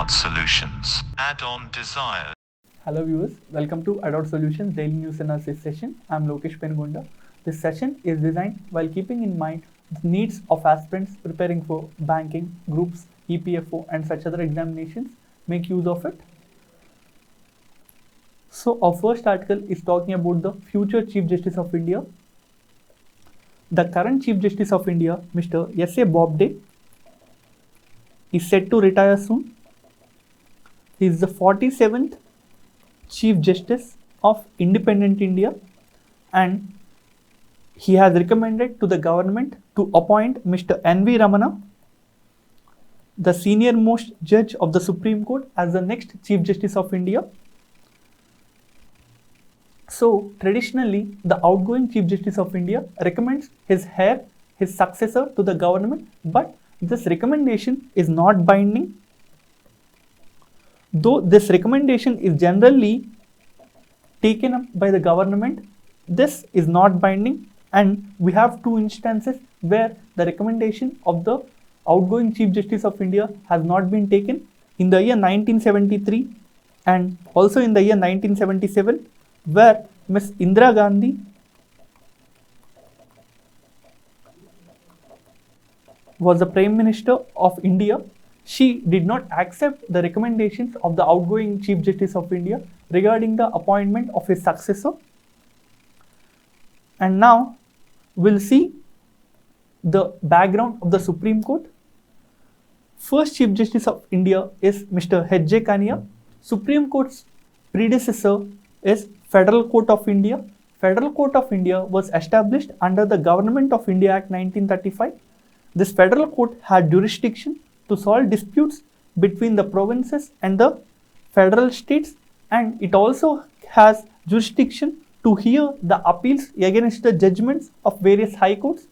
Adult Solutions. Add-on desires. Hello viewers, welcome to Adult Solutions Daily News Analysis session. I am Lokesh Pengonda. This session is designed while keeping in mind the needs of aspirants preparing for banking, groups, EPFO and such other examinations. Make use of it. So our first article is talking about the future Chief Justice of India. The current Chief Justice of India, Mr. S.A. Bobde, is set to retire soon. He is the 47th Chief Justice of Independent India and he has recommended to the government to appoint Mr. N.V. Ramana, the senior most judge of the Supreme Court, as the next Chief Justice of India. So traditionally, the outgoing Chief Justice of India recommends his successor to the government, but this recommendation is not binding. Though this recommendation is generally taken up by the government, this is not binding, and we have two instances where the recommendation of the outgoing Chief Justice of India has not been taken, in the year 1973 and also in the year 1977, where Ms. Indira Gandhi was the Prime Minister of India. She did not accept the recommendations of the outgoing Chief Justice of India regarding the appointment of his successor. And now we'll see the background of the Supreme Court. First Chief Justice of India is Mr. H.J. Kania. Supreme Court's predecessor is Federal Court of India. Federal Court of India was established under the Government of India Act 1935. This Federal Court had jurisdiction to solve disputes between the provinces and the federal states, and it also has jurisdiction to hear the appeals against the judgments of various high courts.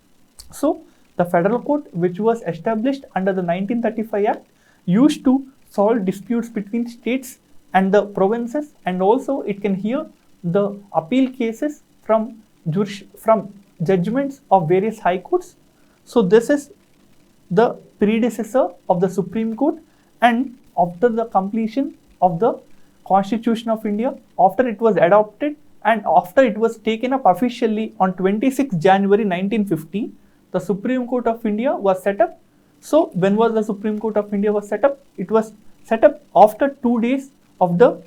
So the Federal Court, which was established under the 1935 Act, used to solve disputes between states and the provinces, and also it can hear the appeal cases from judgments of various high courts. So this is the predecessor of the Supreme Court, and after the completion of the Constitution of India, after it was adopted and after it was taken up officially on 26 January 1950, the Supreme Court of India was set up. So when was the Supreme Court of India was set up? It was set up after 2 days of the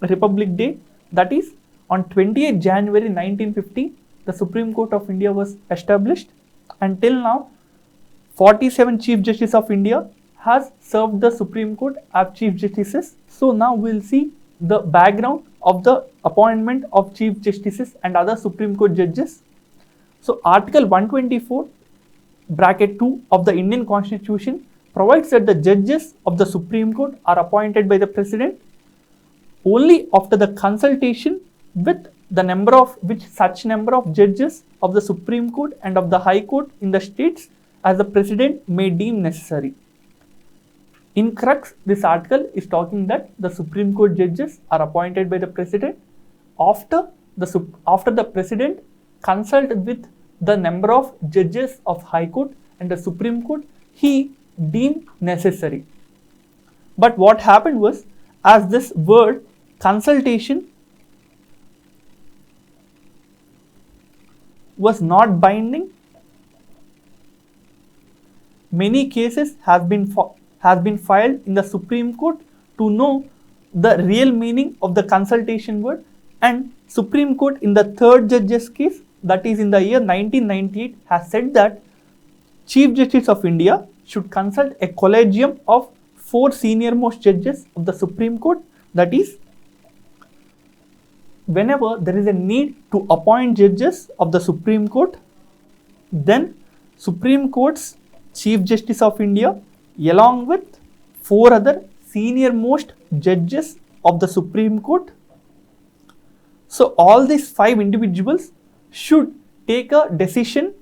Republic Day, that is on 28 January 1950, the Supreme Court of India was established, and till now 47 Chief Justice of India has served the Supreme Court as Chief Justices. So now we'll see the background of the appointment of Chief Justices and other Supreme Court judges. So Article 124 bracket 2 of the Indian Constitution provides that the judges of the Supreme Court are appointed by the President only after the consultation with such number of judges of the Supreme Court and of the High Court in the states as the President may deem necessary. In crux, this article is talking that the Supreme Court judges are appointed by the President after the President consulted with the number of judges of High Court and the Supreme Court he deemed necessary. But what happened was, as this word consultation was not binding, many cases have been filed in the Supreme Court to know the real meaning of the consultation word, and Supreme Court in the third judge's case, that is in the year 1998, has said that Chief Justice of India should consult a collegium of 4 senior most judges of the Supreme Court. That is, whenever there is a need to appoint judges of the Supreme Court, then Supreme Court's Chief Justice of India along with 4 other senior most judges of the Supreme Court, so all these 5 individuals should take a decision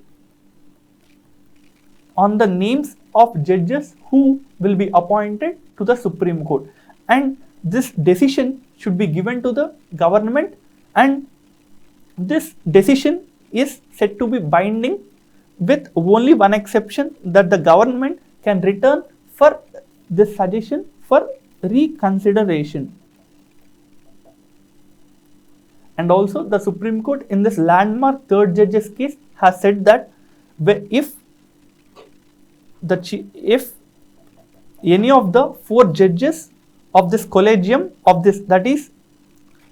on the names of judges who will be appointed to the Supreme Court, and this decision should be given to the government, and this decision is said to be binding with only one exception, that the government can return for this suggestion for reconsideration. And also the Supreme Court in this landmark third judge's case has said that if any of the 4 judges of this collegium of this, that is,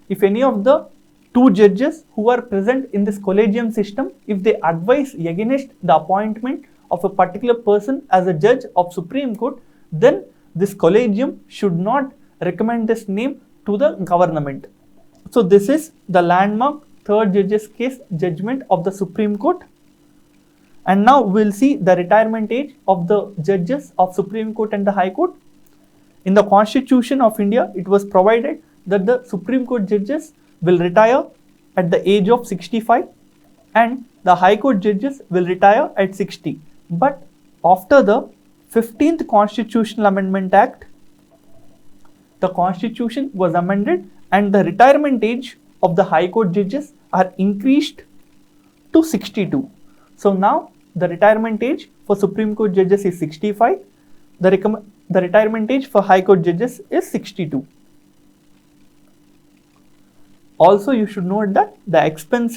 if any of the 2 judges who are present in this collegium system, if they advise against the appointment of a particular person as a judge of Supreme Court, then this collegium should not recommend this name to the government. So this is the landmark third judge's case judgment of the Supreme Court. And now we'll see the retirement age of the judges of Supreme Court and the High Court. In the Constitution of India, it was provided that the Supreme Court judges will retire at the age of 65 and the High Court judges will retire at 60. But after the 15th Constitutional Amendment Act, the Constitution was amended and the retirement age of the High Court judges are increased to 62. So now the retirement age for Supreme Court judges is 65. The retirement age for High Court judges is 62. Also, you should note that the expense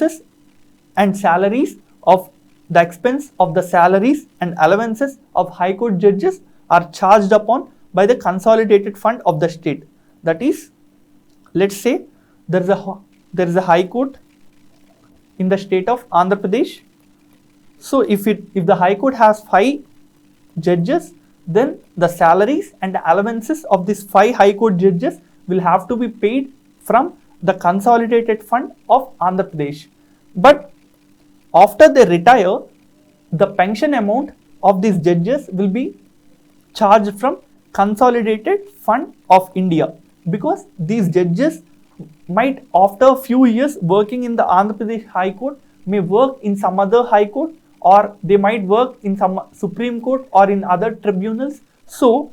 of the salaries and allowances of High Court judges are charged upon by the consolidated fund of the state. That is, let's say there is a High Court in the state of Andhra Pradesh. So if the High Court has 5 judges, then the salaries and allowances of these 5 High Court judges will have to be paid from the consolidated fund of Andhra Pradesh. But after they retire, the pension amount of these judges will be charged from consolidated fund of India, because these judges might, after a few years working in the Andhra Pradesh High Court, may work in some other High Court, or they might work in some Supreme Court or in other tribunals. So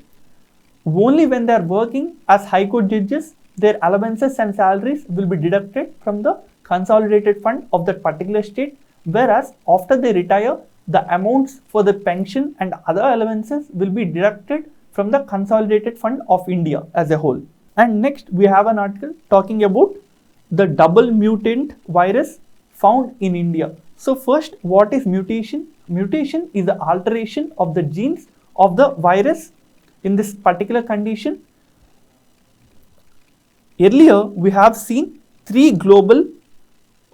only when they are working as High Court judges, their allowances and salaries will be deducted from the consolidated fund of that particular state, whereas after they retire, the amounts for the pension and other allowances will be deducted from the consolidated fund of India as a whole. And next we have an article talking about the double mutant virus found in India. So first, what is mutation? Mutation is the alteration of the genes of the virus in this particular condition. Earlier, we have seen 3 global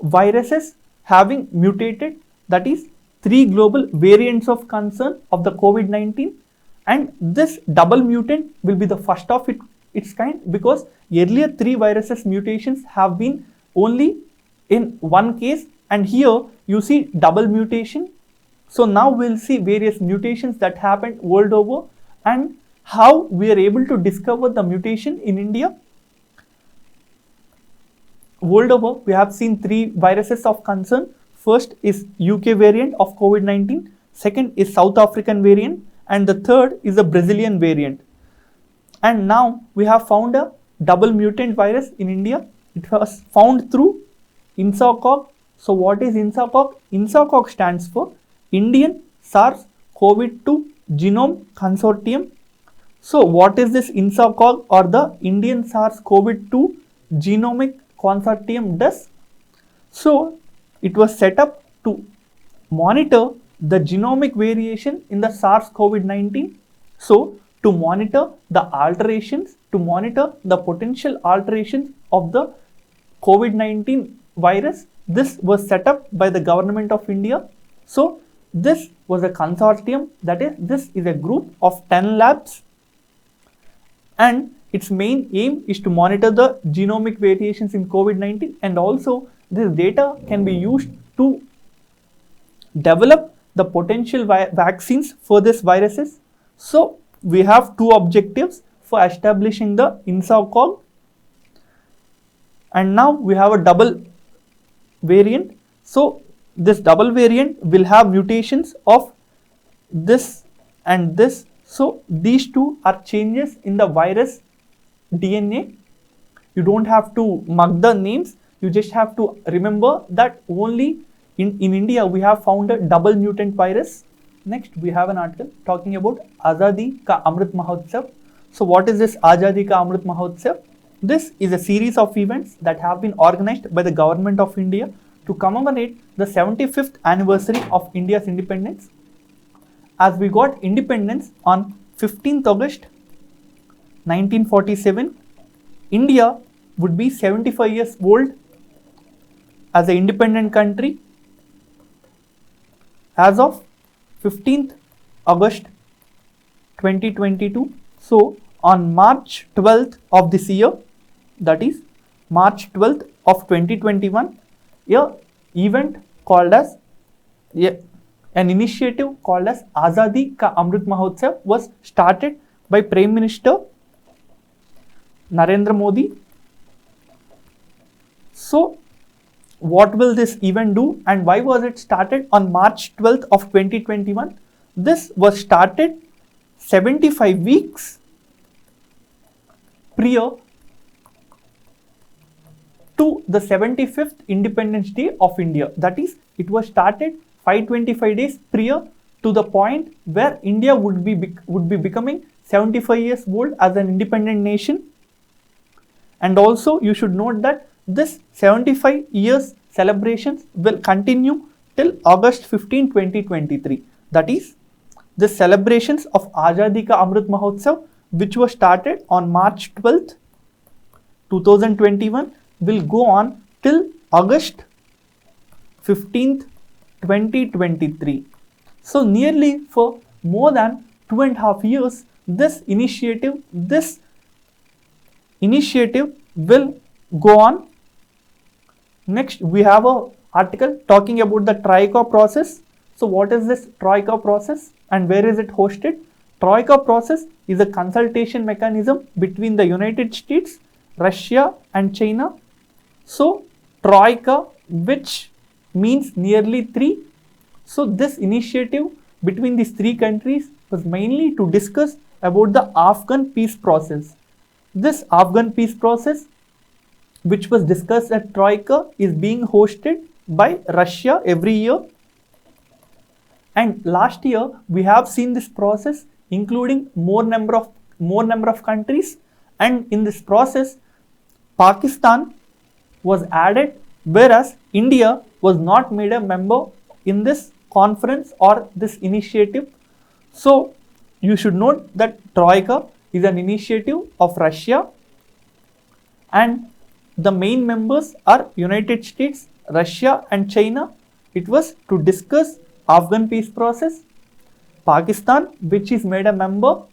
viruses having mutated, that is 3 global variants of concern of the COVID-19, and this double mutant will be the first of its kind, because earlier 3 viruses mutations have been only in one case, and here you see double mutation. So now we'll see various mutations that happened world over and how we are able to discover the mutation in India. World over, we have seen 3 viruses of concern. First is UK variant of COVID-19, second is South African variant, and the third is the Brazilian variant. And now we have found a double mutant virus in India. It was found through INSACOG. So what is INSACOG? INSACOG stands for Indian SARS-CoV-2 Genome Consortium. So what is this INSACOG, or the Indian SARS-CoV-2 Genomic Consortium does? So it was set up to monitor the genomic variation in the SARS-CoV-19. So to monitor the alterations, to monitor the potential alterations of the COVID-19 virus, this was set up by the government of India. So this was a consortium, that is, this is a group of 10 labs, and its main aim is to monitor the genomic variations in COVID-19, and also this data can be used to develop the potential vaccines for these viruses. So we have 2 objectives for establishing the INSACOG, and now we have a double variant. So this double variant will have mutations of this and this. So these 2 are changes in the virus DNA. You don't have to mug the names, you just have to remember that only in India we have found a double mutant virus. Next we have an article talking about Azadi Ka Amrit Mahotsav. So what is this Azadi Ka Amrit Mahotsav? This is a series of events that have been organized by the government of India to commemorate the 75th anniversary of India's independence. As we got independence on 15th August 1947, India would be 75 years old as an independent country as of 15th August 2022. So on March 12th of this year, that is March 12th of 2021, event called as an initiative called as Azadi Ka Amrit Mahotsav was started by Prime Minister Narendra Modi. So what will this event do and why was it started on March 12th of 2021? This was started 75 weeks prior to the 75th Independence Day of India. That is, it was started 525 days prior to the point where India would be becoming 75 years old as an independent nation. And also you should note that this 75 years celebrations will continue till August 15, 2023. That is, the celebrations of Azadi Ka Amrit Mahotsav, which was started on March 12th, 2021, will go on till August 15th, 2023. So nearly for more than 2.5 years, this initiative will go on. Next, we have an article talking about the Troika process. So what is this Troika process and where is it hosted? Troika process is a consultation mechanism between the United States, Russia and China. So Troika, which means nearly three. So this initiative between these three countries was mainly to discuss about the Afghan peace process. This Afghan peace process, which was discussed at Troika, is being hosted by Russia every year. And last year we have seen this process including more number of countries, and in this process Pakistan was added, whereas India was not made a member in this conference or this initiative. So you should note that Troika is an initiative of Russia and the main members are United States, Russia and China. It was to discuss Afghan peace process, Pakistan, which is made a member,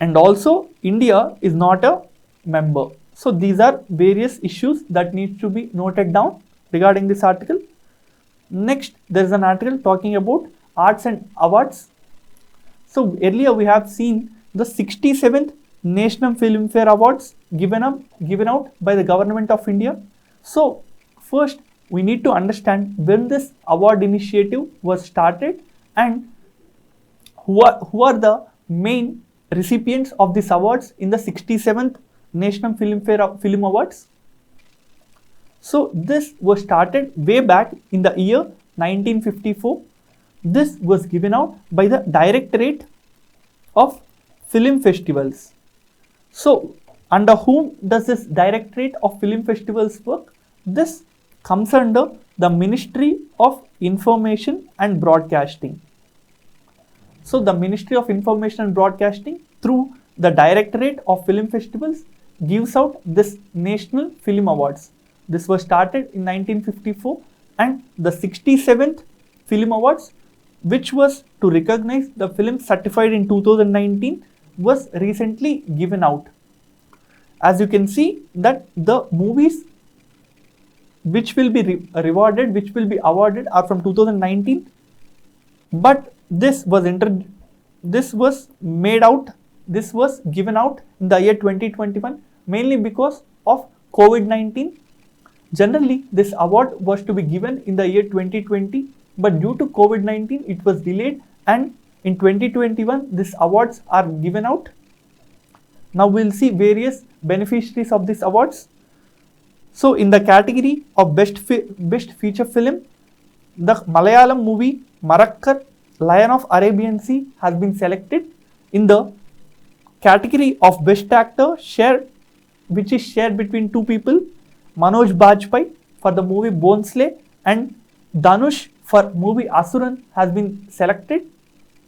and also India is not a member. So these are various issues that need to be noted down regarding this article. Next, there is an article talking about arts and awards. So earlier we have seen the 67th National Filmfare Awards given out by the government of India. So first we need to understand when this award initiative was started and who are the main recipients of these awards in the 67th National Filmfare Film Awards. So this was started way back in the year 1954. This was given out by the Directorate of Film Festivals. So under whom does this Directorate of Film Festivals work? This comes under the Ministry of Information and Broadcasting. So the Ministry of Information and Broadcasting through the Directorate of Film Festivals gives out this National Film Awards. This was started in 1954, and the 67th Film Awards, which was to recognize the film certified in 2019, was recently given out. As you can see that the movies which will be awarded are from 2019, but this was given out in the year 2021 mainly because of COVID-19. Generally, this award was to be given in the year 2020, but due to COVID-19, it was delayed, and in 2021, these awards are given out. Now we'll see various beneficiaries of these awards. So in the category of best feature film, the Malayalam movie Marakkar, Lion of Arabian Sea has been selected in the category of best actor which is shared between two people, Manoj Bajpayee for the movie Bonsle and Dhanush for movie Asuran has been selected.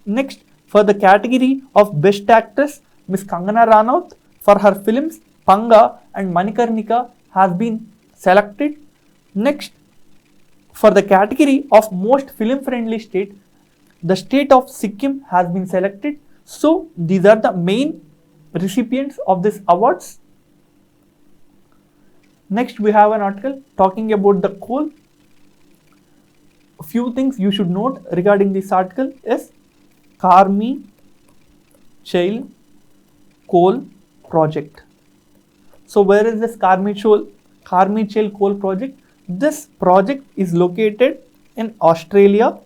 Next, for the category of best actress, Miss Kangana Ranaut for her films Panga and Manikarnika has been selected. Next, for the category of most film friendly state, the state of Sikkim has been selected. So these are the main recipients of these awards. Next, we have an article talking about the coal. A few things you should note regarding this article is Karmi Chail Coal Project. So where is this Karmi Chail Coal Project? This project is located in Australia.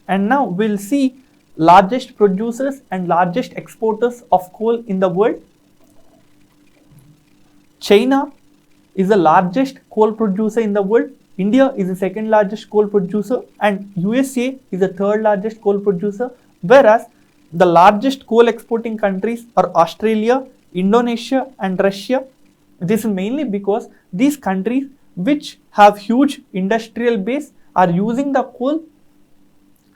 And now we'll see largest producers and largest exporters of coal in the world. China is the largest coal producer in the world. India is the second largest coal producer and USA is the third largest coal producer, whereas the largest coal exporting countries are Australia, Indonesia and Russia. This is mainly because these countries which have huge industrial base are using the coal,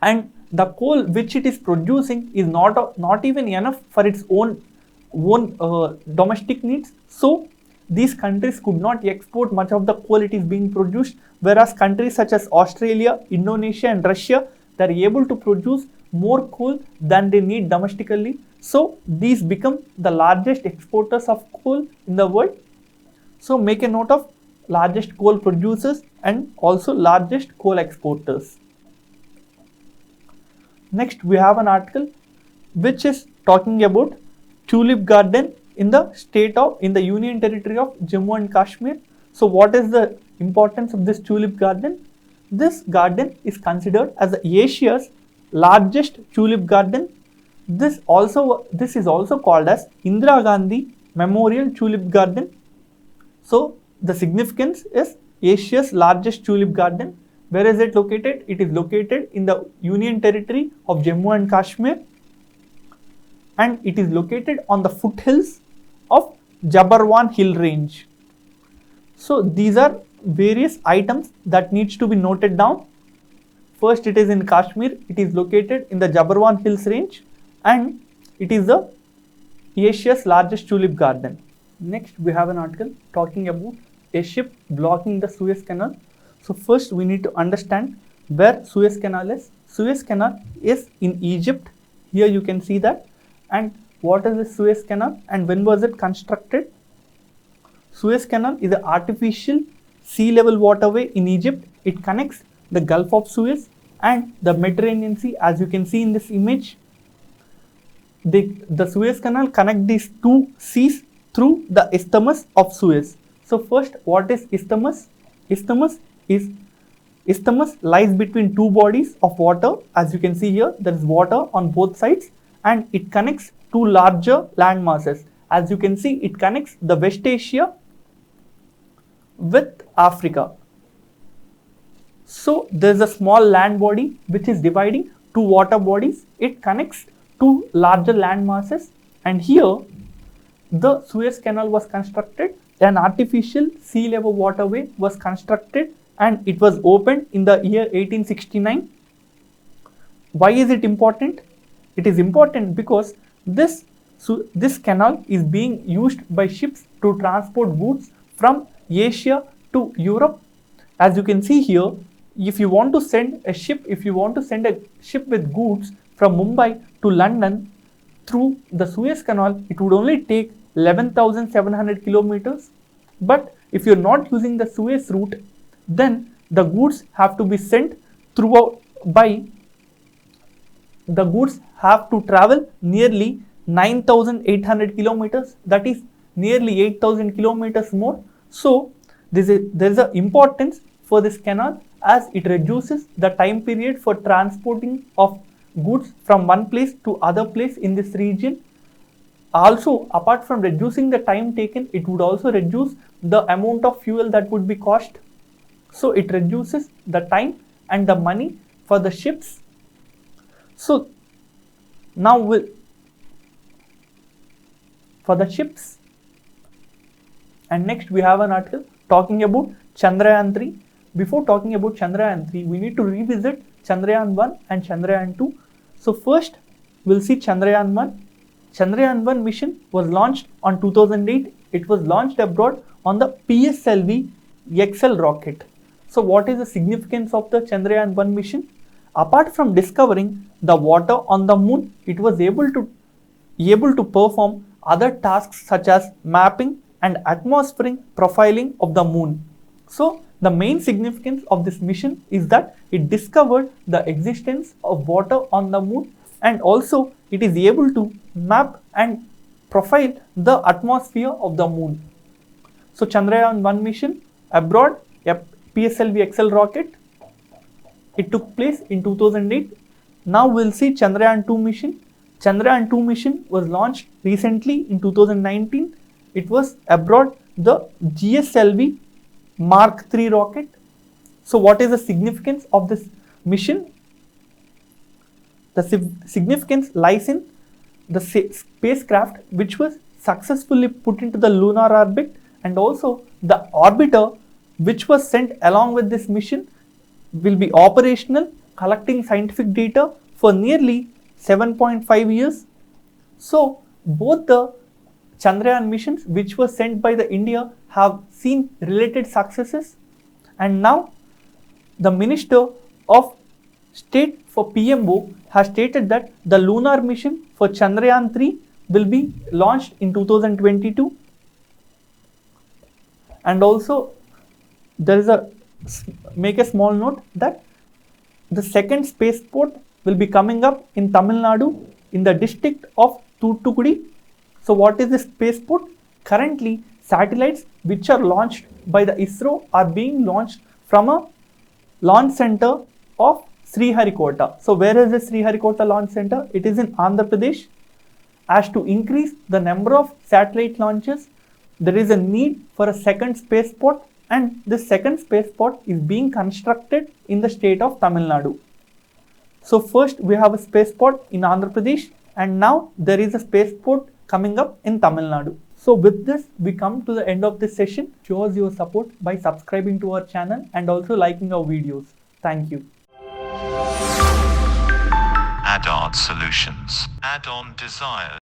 and the coal which it is producing is not even enough for its own domestic needs. So these countries could not export much of the coal it is being produced, whereas countries such as Australia, Indonesia and Russia, they are able to produce more coal than they need domestically. So these become the largest exporters of coal in the world. So make a note of largest coal producers and also largest coal exporters. Next, we have an article which is talking about tulip garden in the Union Territory of Jammu and Kashmir. So what is the importance of this tulip garden? This garden is considered as Asia's largest tulip garden. This is also called as Indira Gandhi Memorial Tulip Garden. So the significance is Asia's largest tulip garden. Where is it located? It is located in the Union Territory of Jammu and Kashmir, and it is located on the foothills of Jabarwan Hill Range. So these are various items that needs to be noted down. First, it is in Kashmir. It is located in the Jabarwan Hills Range and it is the Asia's largest tulip garden. Next, we have an article talking about a ship blocking the Suez Canal. So first we need to understand where Suez Canal is. Suez Canal is in Egypt. Here you can see that. And what is the Suez Canal and when was it constructed? Suez Canal is an artificial sea level waterway in Egypt. It connects the Gulf of Suez and the Mediterranean Sea. As you can see in this image, the Suez Canal connects these two seas through the Isthmus of Suez. So first, what is Isthmus? Isthmus lies between two bodies of water. As you can see here, there is water on both sides and it connects two larger land masses. As you can see, it connects the West Asia with Africa. So there is a small land body which is dividing two water bodies. It connects two larger land masses, and here the Suez Canal was constructed. An artificial sea level waterway was constructed and it was opened in the year 1869. Why is it important? It is important because this canal is being used by ships to transport goods from Asia to Europe. As you can see here, if you want to send a ship with goods from Mumbai to London through the Suez Canal, it would only take 11,700 kilometers. But if you're not using the Suez route, then the goods have to be sent the goods have to travel nearly 9,800 kilometers, that is nearly 8,000 kilometers more. So there is an importance for this canal as it reduces the time period for transporting of goods from one place to other place in this region. Also, apart from reducing the time taken, it would also reduce the amount of fuel that would be cost. So it reduces the time and the money for the ships. So now for the ships. And next we have an article talking about Chandrayaan 3. Before talking about Chandrayaan 3, we need to revisit Chandrayaan 1 and Chandrayaan 2. So first, we'll see Chandrayaan 1. Chandrayaan 1 mission was launched on 2008. It was launched abroad on the PSLV XL rocket. So what is the significance of the Chandrayaan 1 mission? Apart from discovering the water on the moon, it was able to perform other tasks such as mapping and atmospheric profiling of the moon. So the main significance of this mission is that it discovered the existence of water on the moon, and also it is able to map and profile the atmosphere of the moon. So Chandrayaan 1 mission abroad, a PSLV XL rocket, it took place in 2008. Now we'll see Chandrayaan 2 mission. Chandrayaan 2 mission was launched recently in 2019. It was abroad the GSLV Mark III rocket. So what is the significance of this mission? The significance lies in the spacecraft which was successfully put into the lunar orbit, and also the orbiter which was sent along with this mission will be operational, collecting scientific data for nearly 7.5 years. So both the Chandrayaan missions which were sent by the India have seen related successes, and now the Minister of State for PMO has stated that the lunar mission for Chandrayaan 3 will be launched in 2022. And also there is make a small note that the second spaceport will be coming up in Tamil Nadu in the district of Thoothukudi. So what is the spaceport? Currently, satellites which are launched by the ISRO are being launched from a launch center of Sriharikota. So where is the Sriharikota launch center? It is in Andhra Pradesh. As to increase the number of satellite launches, there is a need for a second spaceport, and this second spaceport is being constructed in the state of Tamil Nadu. So first we have a spaceport in Andhra Pradesh, and now there is a spaceport coming up in Tamil Nadu. So with this, we come to the end of this session. Show us your support by subscribing to our channel and also liking our videos. Thank you. Add-on Solutions. Add-on Desires.